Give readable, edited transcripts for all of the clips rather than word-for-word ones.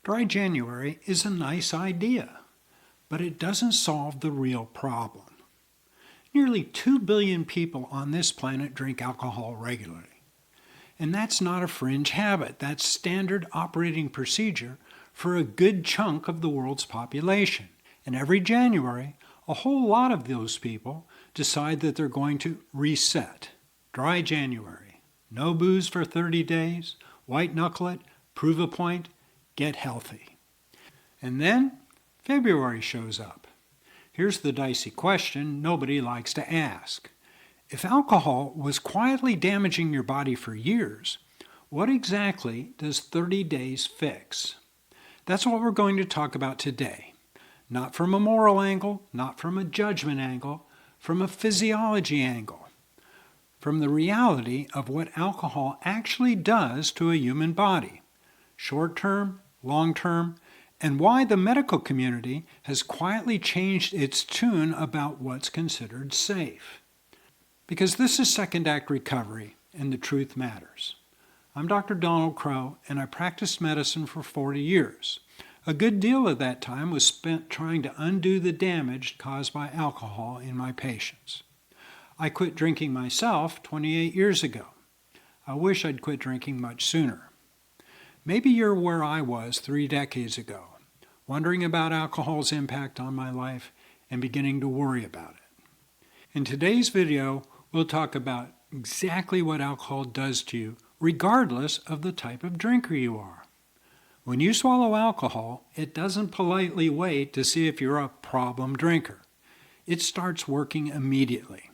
Dry January is a nice idea, but it doesn't solve the real problem. Nearly 2 billion people on this planet drink alcohol regularly. And that's not a fringe habit. That's standard operating procedure for a good chunk of the world's population. And every January, a whole lot of those people decide that they're going to reset. Dry January. No booze for 30 days. White knuckle it. Prove a point. Get healthy. And then February shows up. Here's the dicey question nobody likes to ask. If alcohol was quietly damaging your body for years, what exactly does 30 days fix? That's what we're going to talk about today. Not from a moral angle, not from a judgment angle, from a physiology angle. From the reality of what alcohol actually does to a human body. Short-term, long-term, and why the medical community has quietly changed its tune about what's considered safe. Because this is second act recovery, and the truth matters. I'm Dr. Donald Crowe, and I practiced medicine for 40 years. A good deal of that time was spent trying to undo the damage caused by alcohol in my patients. I quit drinking myself 28 years ago. I wish I'd quit drinking much sooner. Maybe you're where I was 3 decades ago, wondering about alcohol's impact on my life and beginning to worry about it. In today's video, we'll talk about exactly what alcohol does to you, regardless of the type of drinker you are. When you swallow alcohol, it doesn't politely wait to see if you're a problem drinker. It starts working immediately.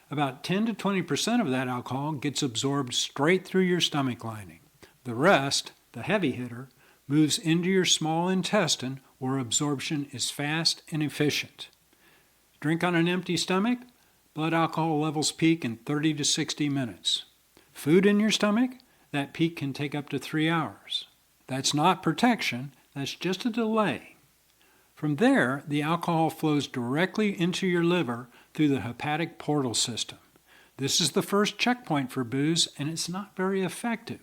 About 10 to 20% of that alcohol gets absorbed straight through your stomach lining. The rest, the heavy hitter, moves into your small intestine where absorption is fast and efficient. Drink on an empty stomach, blood alcohol levels peak in 30 to 60 minutes. Food in your stomach, that peak can take up to 3 hours. That's not protection, that's just a delay. From there, the alcohol flows directly into your liver through the hepatic portal system. This is the first checkpoint for booze, and it's not very effective.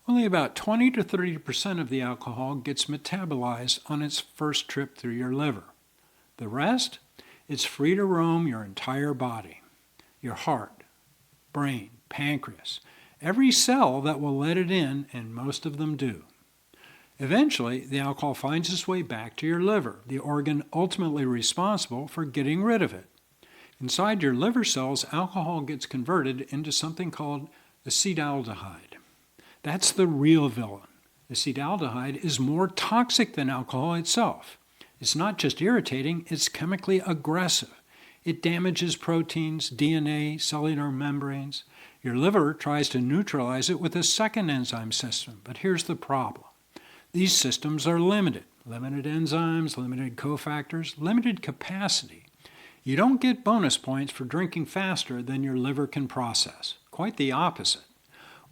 Only about 20 to 30% of the alcohol gets metabolized on its first trip through your liver. The rest, it's free to roam your entire body. Your heart, brain, pancreas, every cell that will let it in, and most of them do. Eventually, the alcohol finds its way back to your liver, the organ ultimately responsible for getting rid of it. Inside your liver cells, alcohol gets converted into something called acetaldehyde. That's the real villain. Acetaldehyde is more toxic than alcohol itself. It's not just irritating, it's chemically aggressive. It damages proteins, DNA, cellular membranes. Your liver tries to neutralize it with a second enzyme system, but here's the problem. These systems are limited. Limited enzymes, limited cofactors, limited capacity. You don't get bonus points for drinking faster than your liver can process. Quite the opposite.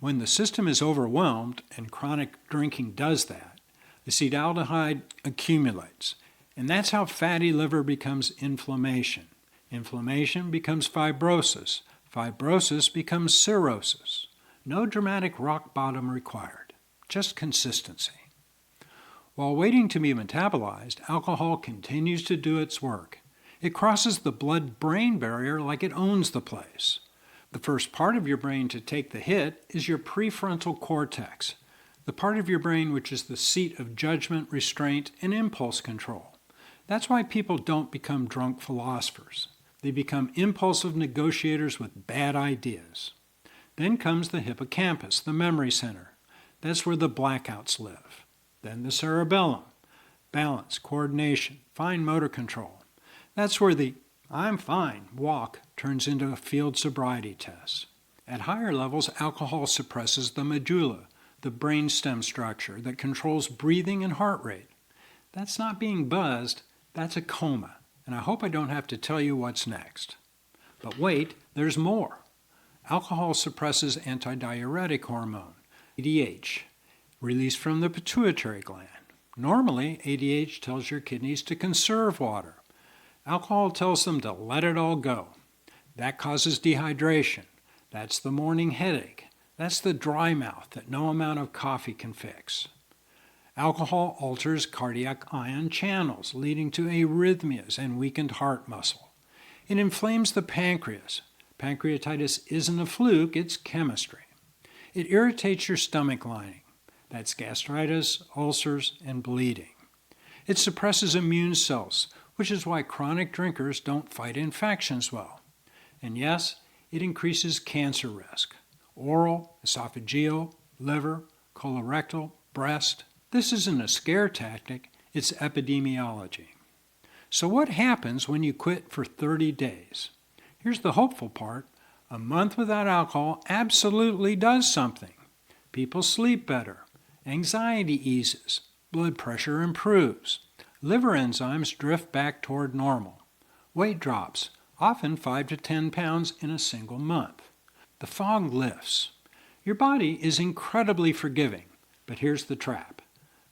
When the system is overwhelmed, and chronic drinking does that, acetaldehyde accumulates. And that's how fatty liver becomes inflammation. Inflammation becomes fibrosis. Fibrosis becomes cirrhosis. No dramatic rock bottom required, just consistency. While waiting to be metabolized, alcohol continues to do its work. It crosses the blood-brain barrier like it owns the place. The first part of your brain to take the hit is your prefrontal cortex, the part of your brain which is the seat of judgment, restraint, and impulse control. That's why people don't become drunk philosophers. They become impulsive negotiators with bad ideas. Then comes the hippocampus, the memory center. That's where the blackouts live. Then the cerebellum, balance, coordination, fine motor control. That's where the "I'm fine" walk turns into a field sobriety test. At higher levels, alcohol suppresses the medulla, the brainstem structure that controls breathing and heart rate. That's not being buzzed, that's a coma, and I hope I don't have to tell you what's next. But wait, there's more. Alcohol suppresses antidiuretic hormone, ADH, released from the pituitary gland. Normally, ADH tells your kidneys to conserve water. Alcohol tells them to let it all go. That causes dehydration. That's the morning headache. That's the dry mouth that no amount of coffee can fix. Alcohol alters cardiac ion channels, leading to arrhythmias and weakened heart muscle. It inflames the pancreas. Pancreatitis isn't a fluke, it's chemistry. It irritates your stomach lining. That's gastritis, ulcers, and bleeding. It suppresses immune cells, which is why chronic drinkers don't fight infections well. And yes, it increases cancer risk. Oral, esophageal, liver, colorectal, breast. This isn't a scare tactic, it's epidemiology. So what happens when you quit for 30 days? Here's the hopeful part. A month without alcohol absolutely does something. People sleep better. Anxiety eases. Blood pressure improves. Liver enzymes drift back toward normal. Weight drops, often 5 to 10 pounds in a single month. The fog lifts. Your body is incredibly forgiving, but here's the trap.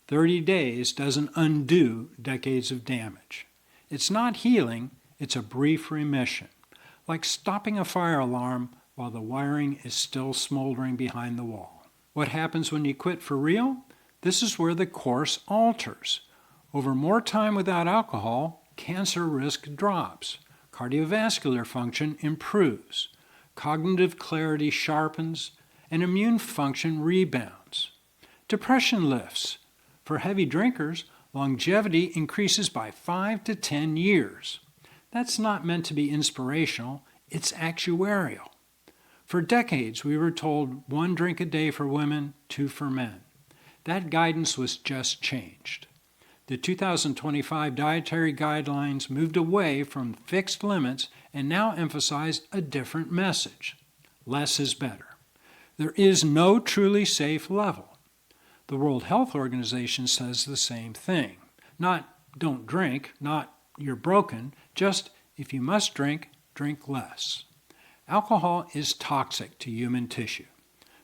30 days doesn't undo decades of damage. It's not healing, it's a brief remission, like stopping a fire alarm while the wiring is still smoldering behind the wall. What happens when you quit for real? This is where the course alters. Over more time without alcohol, cancer risk drops, cardiovascular function improves, cognitive clarity sharpens, and immune function rebounds. Depression lifts. For heavy drinkers, longevity increases by 5 to 10 years. That's not meant to be inspirational, it's actuarial. For decades, we were told 1 drink a day for women, 2 for men. That guidance was just changed. The 2025 dietary guidelines moved away from fixed limits and now emphasize a different message. Less is better. There is no truly safe level. The World Health Organization says the same thing. Not don't drink, not you're broken, just if you must drink, drink less. Alcohol is toxic to human tissue.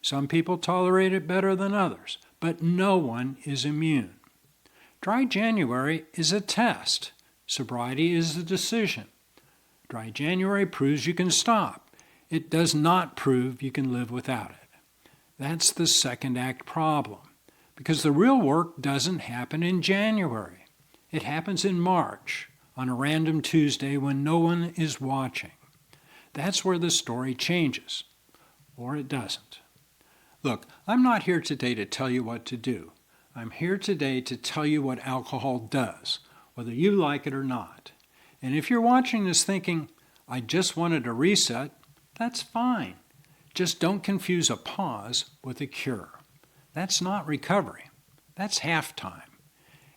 Some people tolerate it better than others, but no one is immune. Dry January is a test. Sobriety is a decision. Dry January proves you can stop. It does not prove you can live without it. That's the second act problem. Because the real work doesn't happen in January. It happens in March, on a random Tuesday when no one is watching. That's where the story changes. Or it doesn't. Look, I'm not here today to tell you what to do. I'm here today to tell you what alcohol does, whether you like it or not. And if you're watching this thinking, I just wanted a reset, that's fine. Just don't confuse a pause with a cure. That's not recovery. That's halftime.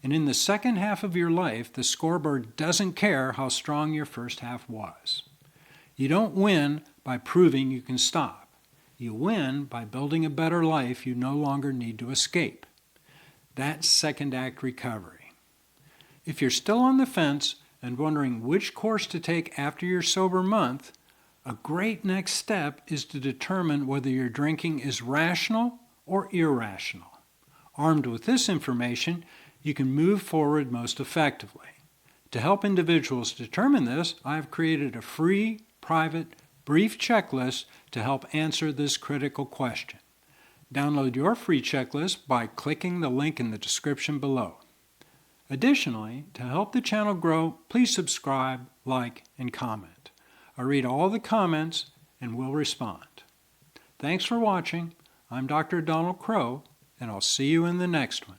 And in the second half of your life, the scoreboard doesn't care how strong your first half was. You don't win by proving you can stop. You win by building a better life you no longer need to escape. That's second act recovery. If you're still on the fence and wondering which course to take after your sober month, a great next step is to determine whether your drinking is rational or irrational. Armed with this information, you can move forward most effectively. To help individuals determine this, I have created a free, private, brief checklist to help answer this critical question. Download your free checklist by clicking the link in the description below. Additionally, to help the channel grow, please subscribe, like, and comment. I read all the comments and will respond. Thanks for watching. I'm Dr. Donald Crowe, and I'll see you in the next one.